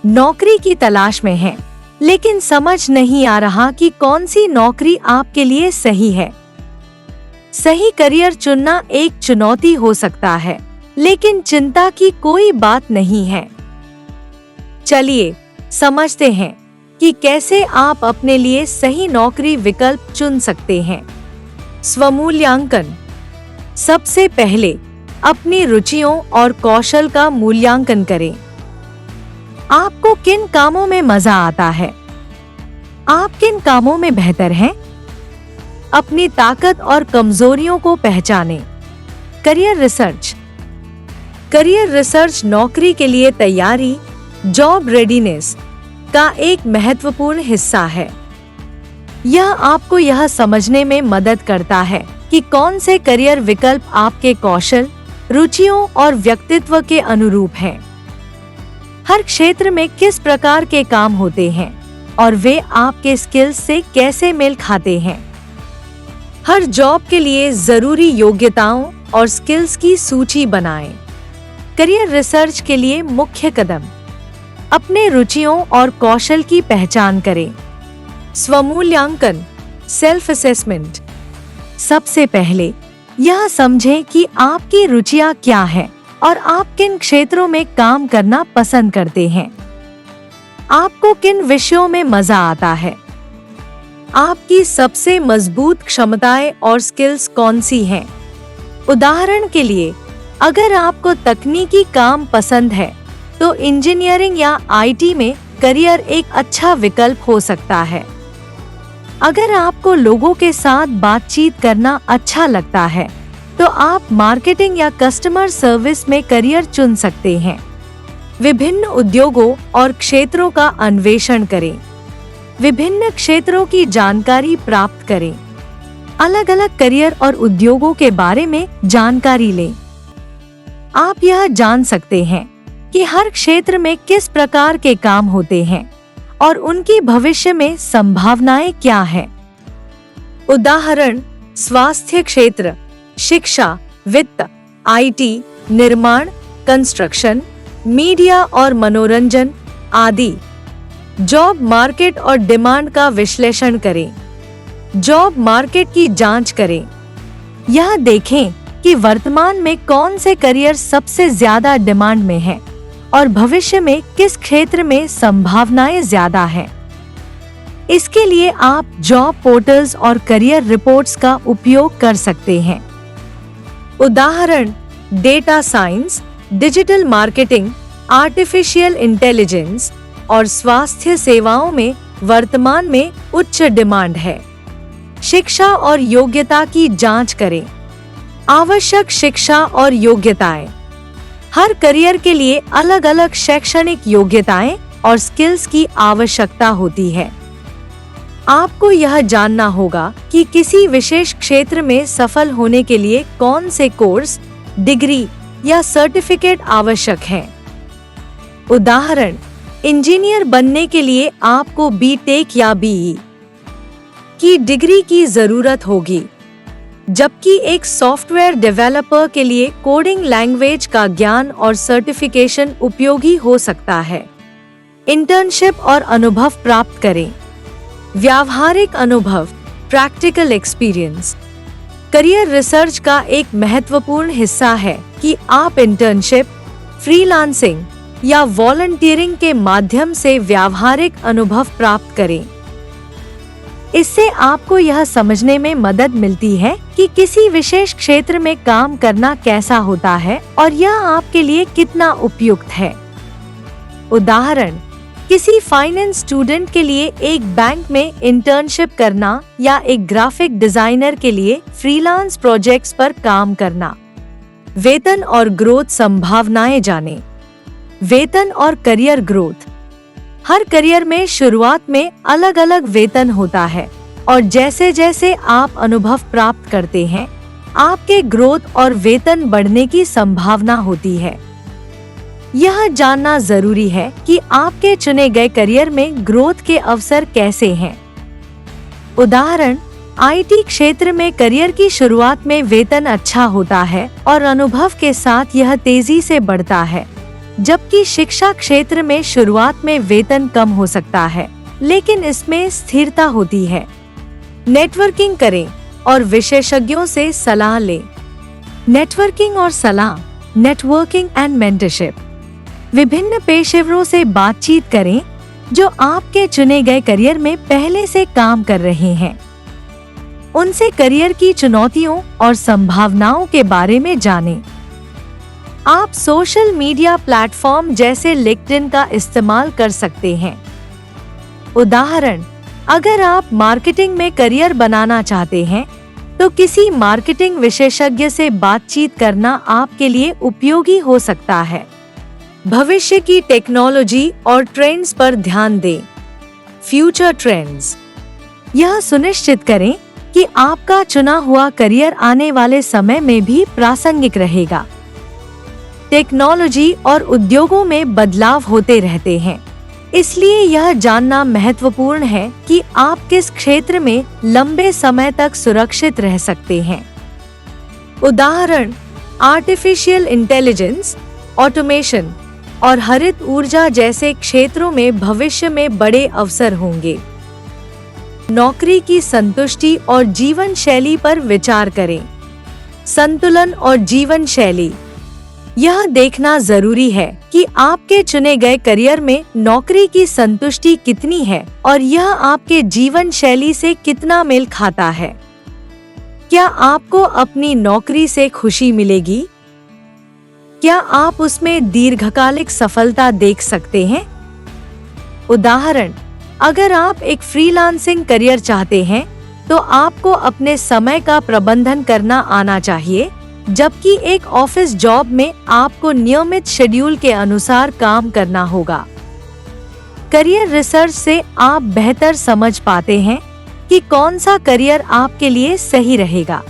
नौकरी की तलाश में हैं, लेकिन समझ नहीं आ रहा कि कौन सी नौकरी आपके लिए सही है। सही करियर चुनना एक चुनौती हो सकता है, लेकिन चिंता की कोई बात नहीं है। चलिए समझते हैं कि कैसे आप अपने लिए सही नौकरी विकल्प चुन सकते हैं। स्वमूल्यांकन। सबसे पहले अपनी रुचियों और कौशल का मूल्यांकन करें। आपको किन कामों में मजा आता है? आप किन कामों में बेहतर हैं? अपनी ताकत और कमजोरियों को पहचानें। Career research. करियर रिसर्च नौकरी के लिए तैयारी, जॉब रेडीनेस का एक महत्वपूर्ण हिस्सा है। यह आपको यह समझने में मदद करता है कि कौन से करियर विकल्प आपके कौशल, रुचियों और व्यक्तित्व के अनुरूप हैं। हर क्षेत्र में किस प्रकार के काम होते हैं और वे आपके स्किल्स से कैसे मेल खाते हैं। हर जॉब के लिए जरूरी योग्यताओं और स्किल्स की सूची बनाएं। करियर रिसर्च के लिए मुख्य कदम। अपने रुचियों और कौशल की पहचान करें। स्वमूल्यांकन, सेल्फ असेसमेंट। सबसे पहले यह समझें कि आपकी रुचियां क्या हैं और आप किन क्षेत्रों में काम करना पसंद करते हैं। आपको किन विषयों में मजा आता है? आपकी सबसे मजबूत क्षमताएं और स्किल्स कौन सी हैं? उदाहरण के लिए, अगर आपको तकनीकी काम पसंद है, तो इंजीनियरिंग या आईटी में करियर एक अच्छा विकल्प हो सकता है। अगर आपको लोगों के साथ बातचीत करना अच्छा लगता है, तो आप मार्केटिंग या कस्टमर सर्विस में करियर चुन सकते हैं। विभिन्न उद्योगों और क्षेत्रों का अन्वेषण करें। विभिन्न क्षेत्रों की जानकारी प्राप्त करें। अलग अलग करियर और उद्योगों के बारे में जानकारी लें। आप यह जान सकते हैं कि हर क्षेत्र में किस प्रकार के काम होते हैं और उनकी भविष्य में संभावनाएं क्या हैं। उदाहरण, स्वास्थ्य क्षेत्र, शिक्षा, वित्त, आईटी, निर्माण, कंस्ट्रक्शन, मीडिया और मनोरंजन आदि। जॉब मार्केट और डिमांड का विश्लेषण करें। जॉब मार्केट की जांच करें। यह देखें कि वर्तमान में कौन से करियर सबसे ज्यादा डिमांड में हैं और भविष्य में किस क्षेत्र में संभावनाएं ज्यादा हैं। इसके लिए आप जॉब पोर्टल्स और करियर रिपोर्ट्स का उपयोग कर सकते हैं। उदाहरण, data science, digital marketing, artificial intelligence और स्वास्थ्य सेवाओं में वर्तमान में उच्च डिमांड है। शिक्षा और योग्यता की जांच करें। आवश्यक शिक्षा और योग्यताएं। हर करियर के लिए अलग अलग शैक्षणिक योग्यताएं और स्किल्स की आवश्यकता होती है। आपको यह जानना होगा कि किसी विशेष क्षेत्र में सफल होने के लिए कौन से कोर्स, डिग्री या सर्टिफिकेट आवश्यक हैं। उदाहरण, इंजीनियर बनने के लिए आपको बीटेक या बीई की डिग्री की जरूरत होगी, जबकि एक सॉफ्टवेयर डेवलपर के लिए कोडिंग लैंग्वेज का ज्ञान और सर्टिफिकेशन उपयोगी हो सकता है। इंटर्नशिप और अनुभव प्राप्त करें। व्यावहारिक अनुभव, प्रैक्टिकल एक्सपीरियंस। करियर रिसर्च का एक महत्वपूर्ण हिस्सा है कि आप इंटर्नशिप, फ्रीलांसिंग या वॉलंटियरिंग के माध्यम से व्यावहारिक अनुभव प्राप्त करें। इससे आपको यह समझने में मदद मिलती है कि किसी विशेष क्षेत्र में काम करना कैसा होता है और यह आपके लिए कितना उपयुक्त है। उदाहरण, किसी फाइनेंस स्टूडेंट के लिए एक बैंक में इंटर्नशिप करना या एक ग्राफिक डिजाइनर के लिए फ्रीलांस प्रोजेक्ट्स पर काम करना। वेतन और ग्रोथ संभावनाएं जानें। वेतन और करियर ग्रोथ। हर करियर में शुरुआत में अलग अलग वेतन होता है और जैसे जैसे आप अनुभव प्राप्त करते हैं, आपके ग्रोथ और वेतन बढ़ने की संभावना होती है। यह जानना जरूरी है कि आपके चुने गए करियर में ग्रोथ के अवसर कैसे हैं। उदाहरण, आईटी क्षेत्र में करियर की शुरुआत में वेतन अच्छा होता है और अनुभव के साथ यह तेजी से बढ़ता है, जबकि शिक्षा क्षेत्र में शुरुआत में वेतन कम हो सकता है, लेकिन इसमें स्थिरता होती है। नेटवर्किंग करें और विशेषज्ञों से सलाह लें। नेटवर्किंग और सलाह, नेटवर्किंग एंड मेंटरशिप। विभिन्न पेशेवरों से बातचीत करें जो आपके चुने गए करियर में पहले से काम कर रहे हैं। उनसे करियर की चुनौतियों और संभावनाओं के बारे में जानें। आप सोशल मीडिया प्लेटफॉर्म जैसे लिंक्डइन का इस्तेमाल कर सकते हैं। उदाहरण, अगर आप मार्केटिंग में करियर बनाना चाहते हैं तो किसी मार्केटिंग विशेषज्ञ से बातचीत करना आपके लिए उपयोगी हो सकता है। भविष्य की टेक्नोलॉजी और ट्रेंड्स पर ध्यान दें। Future trends. यह सुनिश्चित करें कि आपका चुना हुआ करियर आने वाले समय में भी प्रासंगिक रहेगा। टेक्नोलॉजी और उद्योगों में बदलाव होते रहते हैं, इसलिए यह जानना महत्वपूर्ण है कि आप किस क्षेत्र में लंबे समय तक सुरक्षित रह सकते हैं। उदाहरण, आर्टिफिशियल इंटेलिजेंस, ऑटोमेशन और हरित ऊर्जा जैसे क्षेत्रों में भविष्य में बड़े अवसर होंगे। नौकरी की संतुष्टि और जीवन शैली पर विचार करें। संतुलन और जीवन शैली। यह देखना जरूरी है कि आपके चुने गए करियर में नौकरी की संतुष्टि कितनी है और यह आपके जीवन शैली से कितना मेल खाता है। क्या आपको अपनी नौकरी से खुशी मिलेगी? क्या आप उसमें दीर्घकालिक सफलता देख सकते हैं? उदाहरण, अगर आप एक फ्रीलांसिंग करियर चाहते हैं तो आपको अपने समय का प्रबंधन करना आना चाहिए, जबकि एक ऑफिस जॉब में आपको नियमित शेड्यूल के अनुसार काम करना होगा। करियर रिसर्च से आप बेहतर समझ पाते हैं कि कौन सा करियर आपके लिए सही रहेगा।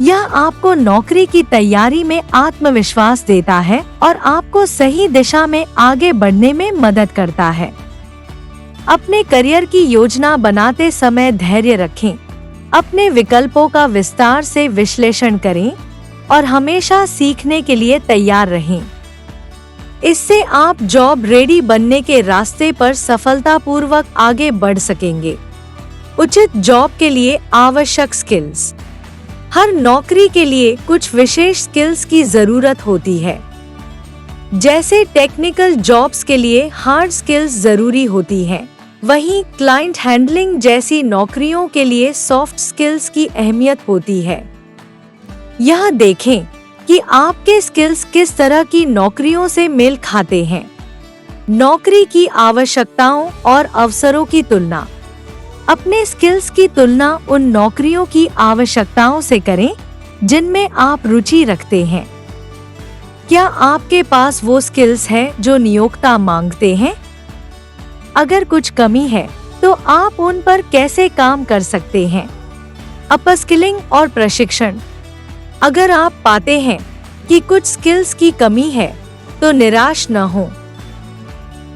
यह आपको नौकरी की तैयारी में आत्मविश्वास देता है और आपको सही दिशा में आगे बढ़ने में मदद करता है। अपने करियर की योजना बनाते समय धैर्य रखें, अपने विकल्पों का विस्तार से विश्लेषण करें और हमेशा सीखने के लिए तैयार रहें। इससे आप जॉब रेडी बनने के रास्ते पर सफलतापूर्वक आगे बढ़ सकेंगे। उचित जॉब के लिए आवश्यक स्किल्स। हर नौकरी के लिए कुछ विशेष स्किल्स की जरूरत होती है। जैसे टेक्निकल जॉब्स के लिए हार्ड स्किल्स जरूरी होती हैं, वहीं क्लाइंट हैंडलिंग जैसी नौकरियों के लिए सॉफ्ट स्किल्स की अहमियत होती है। यह देखें कि आपके स्किल्स किस तरह की नौकरियों से मेल खाते हैं। नौकरी की आवश्यकताओं और अवसरों की तुलना। अपने स्किल्स की तुलना उन नौकरियों की आवश्यकताओं से करें जिनमें आप रुचि रखते हैं। क्या आपके पास वो स्किल्स हैं जो नियोक्ता मांगते हैं? अगर कुछ कमी है तो आप उन पर कैसे काम कर सकते हैं? अपस्किलिंग और प्रशिक्षण। अगर आप पाते हैं कि कुछ स्किल्स की कमी है तो निराश न हो।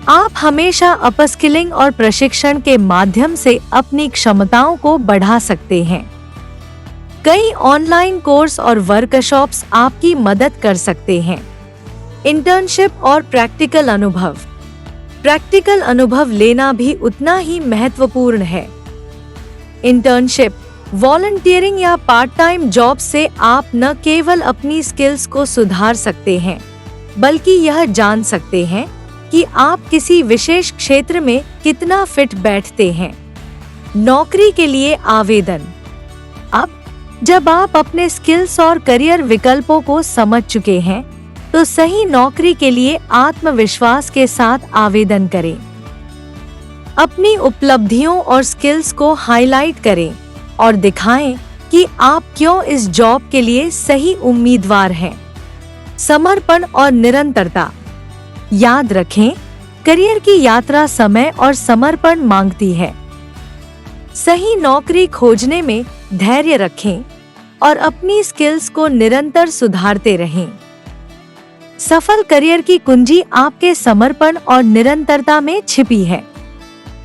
आप हमेशा अपस्किलिंग और प्रशिक्षण के माध्यम से अपनी क्षमताओं को बढ़ा सकते हैं। कई ऑनलाइन कोर्स और वर्कशॉप्स आपकी मदद कर सकते हैं। इंटर्नशिप और प्रैक्टिकल अनुभव। प्रैक्टिकल अनुभव लेना भी उतना ही महत्वपूर्ण है। इंटर्नशिप, वॉलंटियरिंग या पार्ट टाइम जॉब से आप न केवल अपनी स्किल्स को सुधार सकते हैं, बल्कि यह जान सकते हैं कि आप किसी विशेष क्षेत्र में कितना फिट बैठते हैं। नौकरी के लिए आवेदन। अब जब आप अपने स्किल्स और करियर विकल्पों को समझ चुके हैं, तो सही नौकरी के लिए आत्मविश्वास के साथ आवेदन करें। अपनी उपलब्धियों और स्किल्स को हाईलाइट करें और दिखाएं कि आप क्यों इस जॉब के लिए सही उम्मीदवार हैं। समर्पण और निरंतरता। याद रखें, करियर की यात्रा समय और समर्पण मांगती है। सही नौकरी खोजने में धैर्य रखें और अपनी स्किल्स को निरंतर सुधारते रहें। सफल करियर की कुंजी आपके समर्पण और निरंतरता में छिपी है।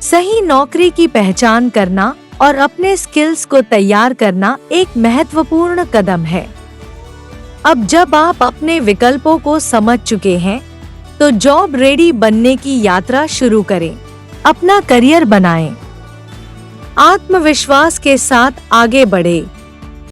सही नौकरी की पहचान करना और अपने स्किल्स को तैयार करना एक महत्वपूर्ण कदम है। अब जब आप अपने विकल्पों को समझ चुके हैं, तो जॉब रेडी बनने की यात्रा शुरू करें। अपना करियर बनाएं। आत्मविश्वास के साथ आगे बढ़ें।